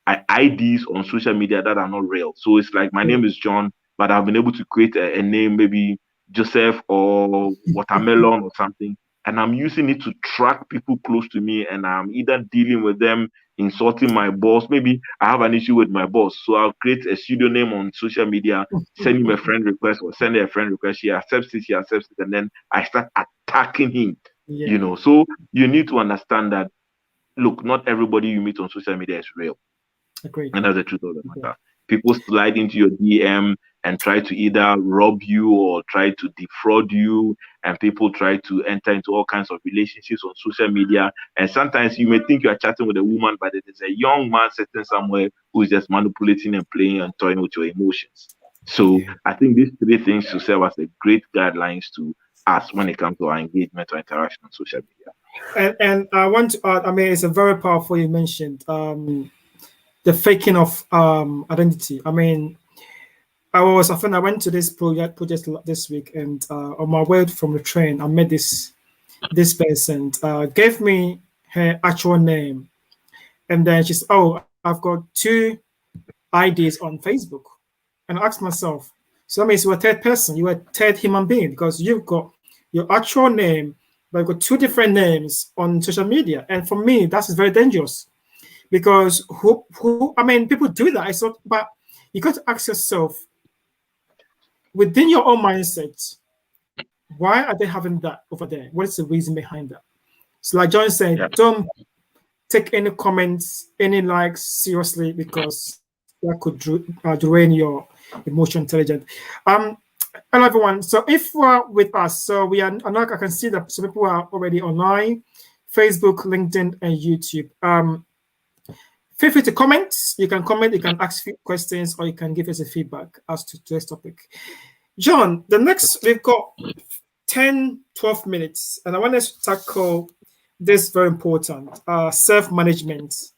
IDs on social media that are not real. So it's like, my name is John, but I've been able to create a name, maybe Joseph or Watermelon or something, and I'm using it to track people close to me, and I'm either dealing with them, insulting my boss. Maybe I have an issue with my boss, so I'll create a pseudonym on social media, send him a friend request or send her a friend request. She accepts it, and then I start attacking him. Yeah. So you need to understand that, look, not everybody you meet on social media is real. Agreed. And that's the truth of the Agreed. matter. People slide into your DM and try to either rob you or try to defraud you, and people try to enter into all kinds of relationships on social media. And sometimes you may think you are chatting with a woman, but it is a young man sitting somewhere who is just manipulating and playing and toying with your emotions. So Yeah. I think these three things should serve as a great guidelines to us when it comes to our engagement or interaction on social media. And I want to add, I mean, it's a very powerful you mentioned the faking of identity. I mean, I went to this project this week, and on my way from the train, I met this person, gave me her actual name, and then she said, "Oh, I've got two IDs on Facebook," and I asked myself, "So that means you're a third person, you're a third human being, because you've got your actual name, but you've got two different names on social media." And for me, that's very dangerous, because who I mean, people do that. I thought, but you got to ask yourself within your own mindset, why are they having that over there? What is the reason behind that? So, like John Yeah. said, don't take any comments, any likes seriously, because that could drain your emotional intelligence. Um, Hello everyone. So if you are with us, so we are. I can see that some people are already online, Facebook, LinkedIn, and YouTube. Feel free to comment. You can comment. You can ask questions, or you can give us a feedback as to today's topic. John, the next we've got 10, 12 minutes, and I want us to tackle this very important self-management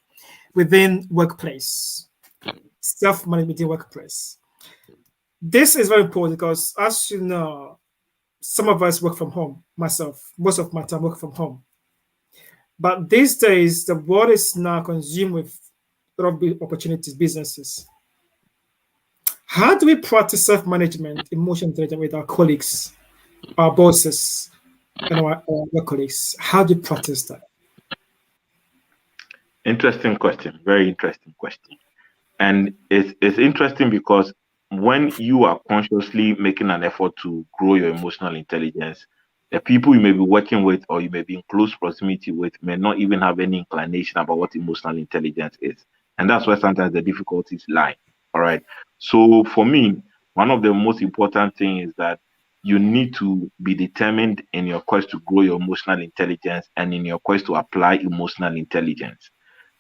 within workplace. Self-management within workplace. This is very important because, as you know, some of us work from home. Myself, most of my time work from home. But these days, the world is now consumed with a lot of opportunities, businesses. How do we practice self-management, emotional intelligence with our colleagues, our bosses, and our work colleagues? How do you practice that? Interesting question. Very interesting question. And it's interesting because when you are consciously making an effort to grow your emotional intelligence, the people you may be working with or you may be in close proximity with may not even have any inclination about what emotional intelligence is. And that's where sometimes the difficulties lie. All right. So for me, one of the most important things is that you need to be determined in your quest to grow your emotional intelligence and in your quest to apply emotional intelligence,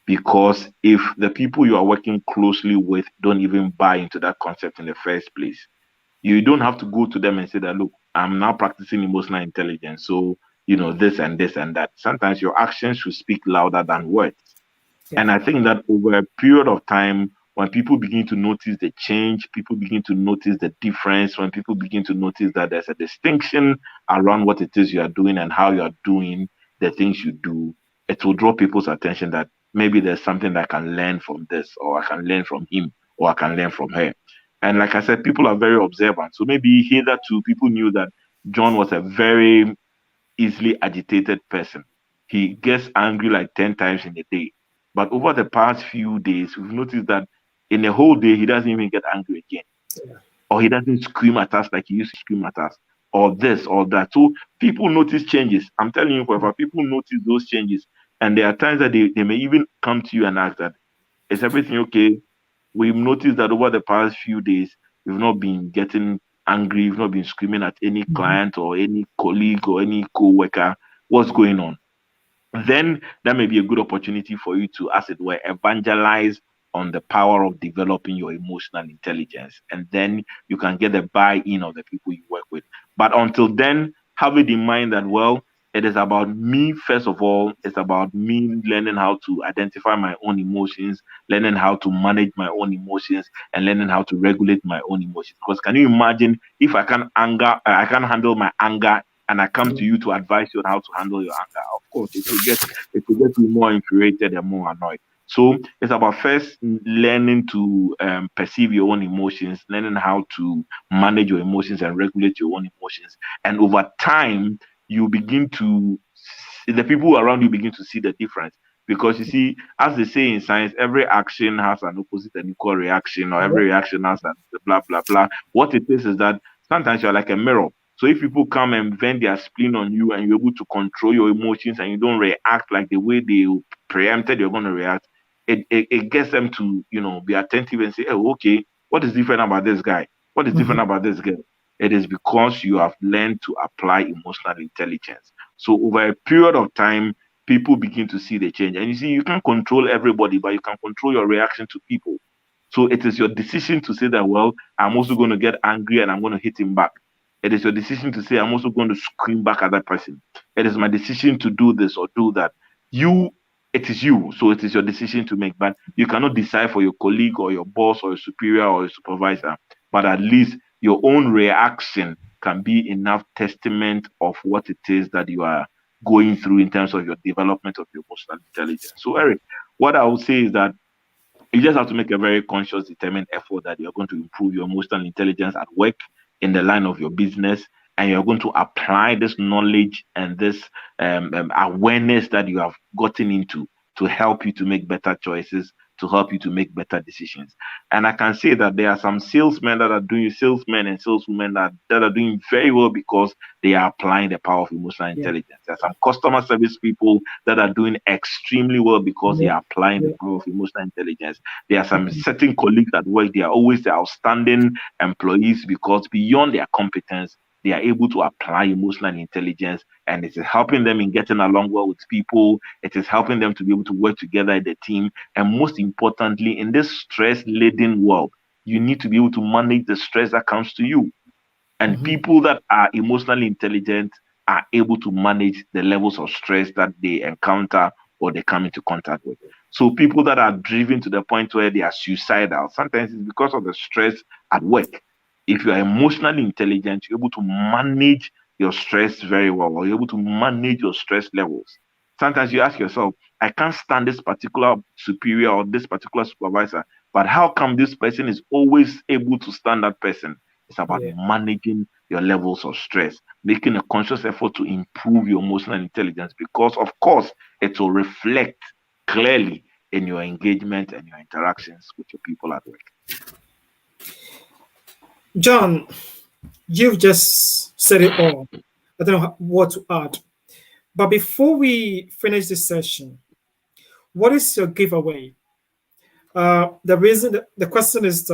because if the people you are working closely with don't even buy into that concept in the first place, you don't have to go to them and say that, look, I'm now practicing emotional intelligence, so this and this and that. Sometimes your actions should speak louder than words. Yeah. And I think that over a period of time, when people begin to notice the change, people begin to notice the difference, when people begin to notice that there's a distinction around what it is you are doing and how you are doing the things you do, it will draw people's attention that maybe there's something that I can learn from this, or I can learn from him, or I can learn from her. And like I said, people are very observant. So maybe hitherto people knew that John was a very easily agitated person. He gets angry like 10 times in a day. But over the past few days, we've noticed that in a whole day, he doesn't even get angry again. Yeah. Or he doesn't scream at us like he used to scream at us, or this or that. So people notice changes. I'm telling you, forever, people notice those changes. And there are times that they may even come to you and ask that, is everything okay? We've noticed that over the past few days, we've not been getting angry, we've not been screaming at any Mhm. client or any colleague or any co-worker. What's going on? Then that may be a good opportunity for you to, as it were, evangelize on the power of developing your emotional intelligence. And then you can get the buy-in of the people you work with. But until then, have it in mind that, well, it is about me, first of all. It's about me learning how to identify my own emotions, learning how to manage my own emotions, and learning how to regulate my own emotions. Because can you imagine if I can handle my anger and I come to you to advise you on how to handle your anger? Of course, it will get you more infuriated and more annoyed. So it's about first learning to perceive your own emotions, learning how to manage your emotions and regulate your own emotions. And over time, you begin to the people around you begin to see the difference. Because you see, as they say in science, every action has an opposite and equal reaction, or every Yeah. reaction has a blah blah blah. What it is that sometimes you're like a mirror. So if people come and vent their spleen on you and you're able to control your emotions and you don't react like the way they preempted you're going to react, it gets them to, be attentive and say, oh, okay, what is different about this guy? What is different Mhm. about this girl? It is because you have learned to apply emotional intelligence. So over a period of time, people begin to see the change. And you see, you can't control everybody, but you can control your reaction to people. So it is your decision to say that, well, I'm also going to get angry and I'm going to hit him back. It is your decision to say, I'm also going to scream back at that person. It is my decision to do this or do that. You, it is you. So it is your decision to make. But you cannot decide for your colleague or your boss or your superior or your supervisor. But at least your own reaction can be enough testament of what it is that you are going through in terms of your development of your emotional intelligence. So, Eric, what I would say is that you just have to make a very conscious, determined effort that you're going to improve your emotional intelligence at work, in the line of your business, and you're going to apply this knowledge and this awareness that you have gotten into to help you to make better choices, to help you to make better decisions. And I can say that there are some salesmen and saleswomen that are doing very well because they are applying the power of emotional Yeah. intelligence. There are some customer service people that are doing extremely well because they Yeah. are applying the Yeah. power of emotional intelligence. There are some certain colleagues at work, they are always the outstanding employees because beyond their competence, they are able to apply emotional intelligence, and it is helping them in getting along well with people. It is helping them to be able to work together in the team. And most importantly, in this stress laden world, you need to be able to manage the stress that comes to you. And Mhm. people that are emotionally intelligent are able to manage the levels of stress that they encounter or they come into contact with. So people that are driven to the point where they are suicidal, sometimes it's because of the stress at work. If you are emotionally intelligent, you're able to manage your stress very well, or you're able to manage your stress levels. Sometimes you ask yourself, I can't stand this particular superior or this particular supervisor, but how come this person is always able to stand that person? It's about Yeah. managing your levels of stress, making a conscious effort to improve your emotional intelligence because, of course, it will reflect clearly in your engagement and your interactions with your people at work. John, you've just said it all. I don't know what to add. But before we finish this session, what is your giveaway? The reason, the question is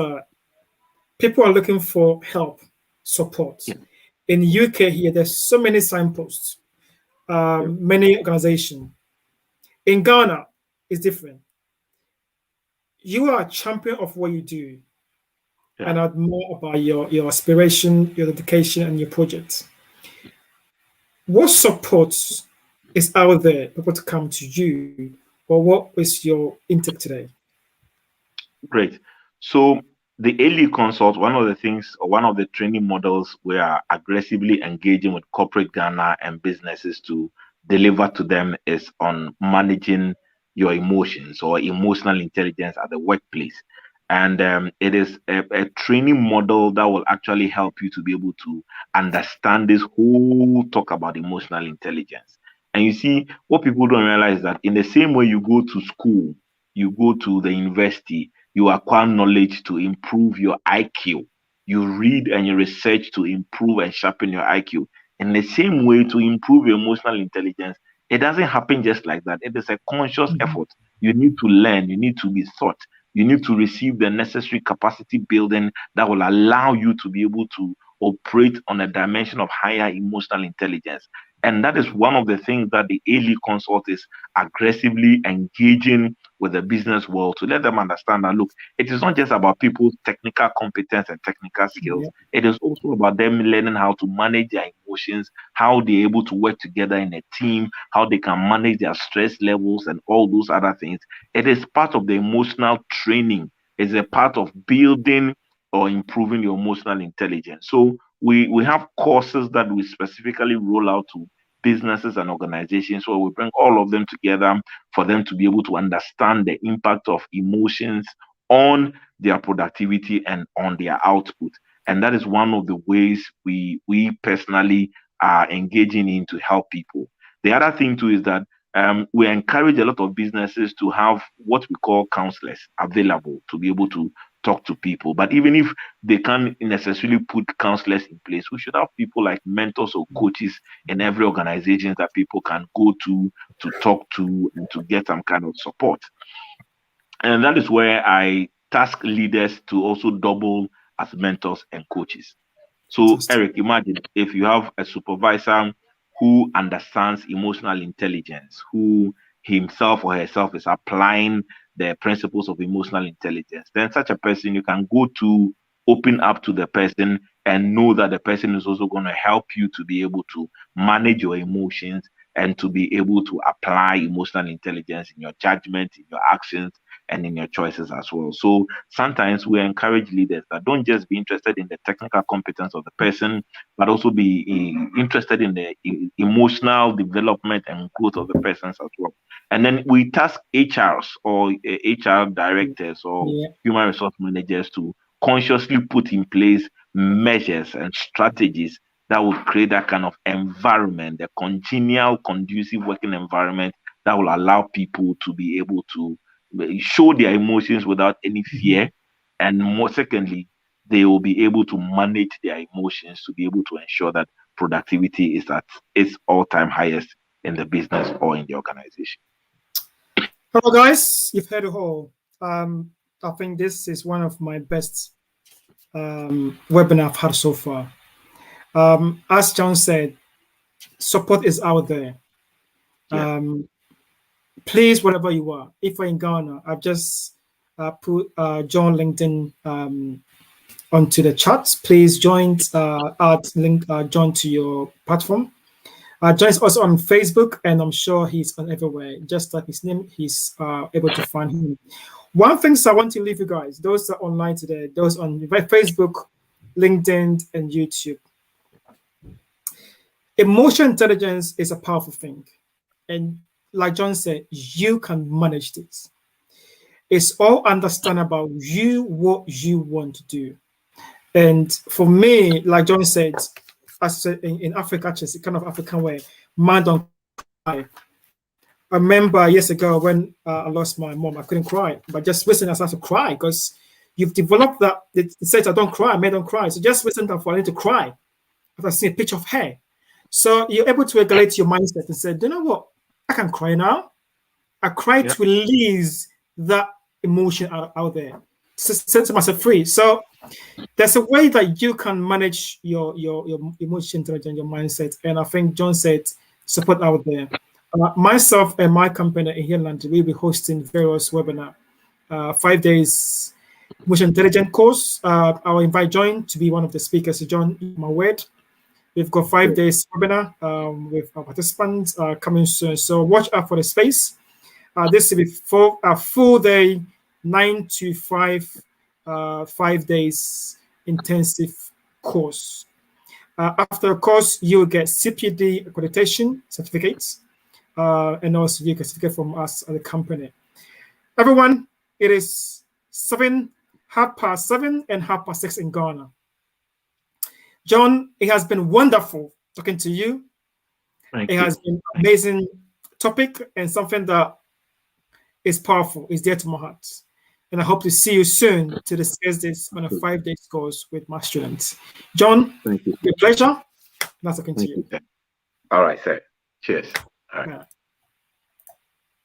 people are looking for help, support. Yeah, In UK here, there's so many signposts, yeah, many organizations. In Ghana, it's different. You are a champion of what you do, yeah. and add more about your aspiration, your dedication, and your projects. What support is out there, people to come to you, or what is your intake today? Great. So the elite consult, one of the things or one of the training models we are aggressively engaging with corporate Ghana and businesses to deliver to them is on managing your emotions or emotional intelligence at the workplace. And it is a training model that will actually help you to be able to understand this whole talk about emotional intelligence. And you see, what people don't realize is that in the same way you go to school, you go to the university, you acquire knowledge to improve your IQ. You read and you research to improve and sharpen your IQ. In the same way, to improve your emotional intelligence, it doesn't happen just like that. It is a conscious Mhm. effort. You need to learn, you need to be taught, you need to receive the necessary capacity building that will allow you to be able to operate on a dimension of higher emotional intelligence. And that is one of the things that the A-League consult is aggressively engaging with the business world to let them understand that look, it is not just about people's technical competence and technical skills. Yeah. It is also about them learning how to manage their emotions, how they're able to work together in a team, how they can manage their stress levels and all those other things. It is part of the emotional training. It's a part of building or improving your emotional intelligence. So we have courses that we specifically roll out to businesses and organizations where we bring all of them together for them to be able to understand the impact of emotions on their productivity and on their output. And that is one of the ways we personally are engaging in to help people. The other thing too is that we encourage a lot of businesses to have what we call counselors available to be able to talk to people. But even if they can't necessarily put counselors in place, we should have people like mentors or coaches in every organization that people can go to talk to and to get some kind of support. And that is where I task leaders to also double as mentors and coaches. So, Fantastic. Eric, imagine if you have a supervisor who understands emotional intelligence, who himself or herself is applying the principles of emotional intelligence, then such a person you can go to open up to the person and know that the person is also going to help you to be able to manage your emotions and to be able to apply emotional intelligence in your judgment, in your actions, and in your choices as well. So sometimes we encourage leaders that don't just be interested in the technical competence of the person, but also be interested in the emotional development and growth of the persons as well. And then we task HRs or HR directors or Yeah. human resource managers to consciously put in place measures and strategies that will create that kind of environment, the congenial, conducive working environment that will allow people to be able to show their emotions without any Mhm. fear. And more secondly, they will be able to manage their emotions to be able to ensure that productivity is at its all-time highest in the business or in the organization. Hello, guys. You've heard it all. Um, I think this is one of my best webinar I've had so far. As John said, support is out there. Yeah. Please, wherever you are, if you're in Ghana, I've just put John LinkedIn onto the chat. Please join, add link John to your platform. John is also on Facebook, and I'm sure he's on everywhere. Just type his name, he's able to find him. One thing I want to leave you guys, those that are online today, those on Facebook, LinkedIn, and YouTube. Emotional intelligence is a powerful thing. And like John said, you can manage this. It's all understand about you, what you want to do. And for me, like John said, as I said, in Africa, just kind of African way, man don't cry. I remember years ago when I lost my mom, I couldn't cry, but just recently I started to cry because you've developed that. It says I don't cry, men don't cry. So just recently I need to cry after seeing a picture of her. So you're able to regulate your mindset and say, do you know what? I can cry now. I cry Yeah. to release that emotion out there, to set myself free. So there's a way that you can manage your emotion intelligence, your mindset. And I think John said support out there. Myself and my company in here in London, we'll be hosting various webinar, 5 days emotion intelligence course. I'll invite John to be one of the speakers. So John, my word. We've got 5 days webinar with our participants coming soon. So watch out for the space. This will be a full day, 9 to 5 5 days intensive course. After a course, you will get CPD accreditation certificates, and also you get a certificate from us at the company. Everyone, it is 7:30 and 6:30 in Ghana. John, it has been wonderful talking to you. Thank it you. has been an amazing topic and something that is powerful, is dear to my heart. And I hope to see you soon to discuss this on a 5-day course with my students. John, thank you. It's a pleasure. Nice talking to you. All right, sir. Cheers. All right. Yeah.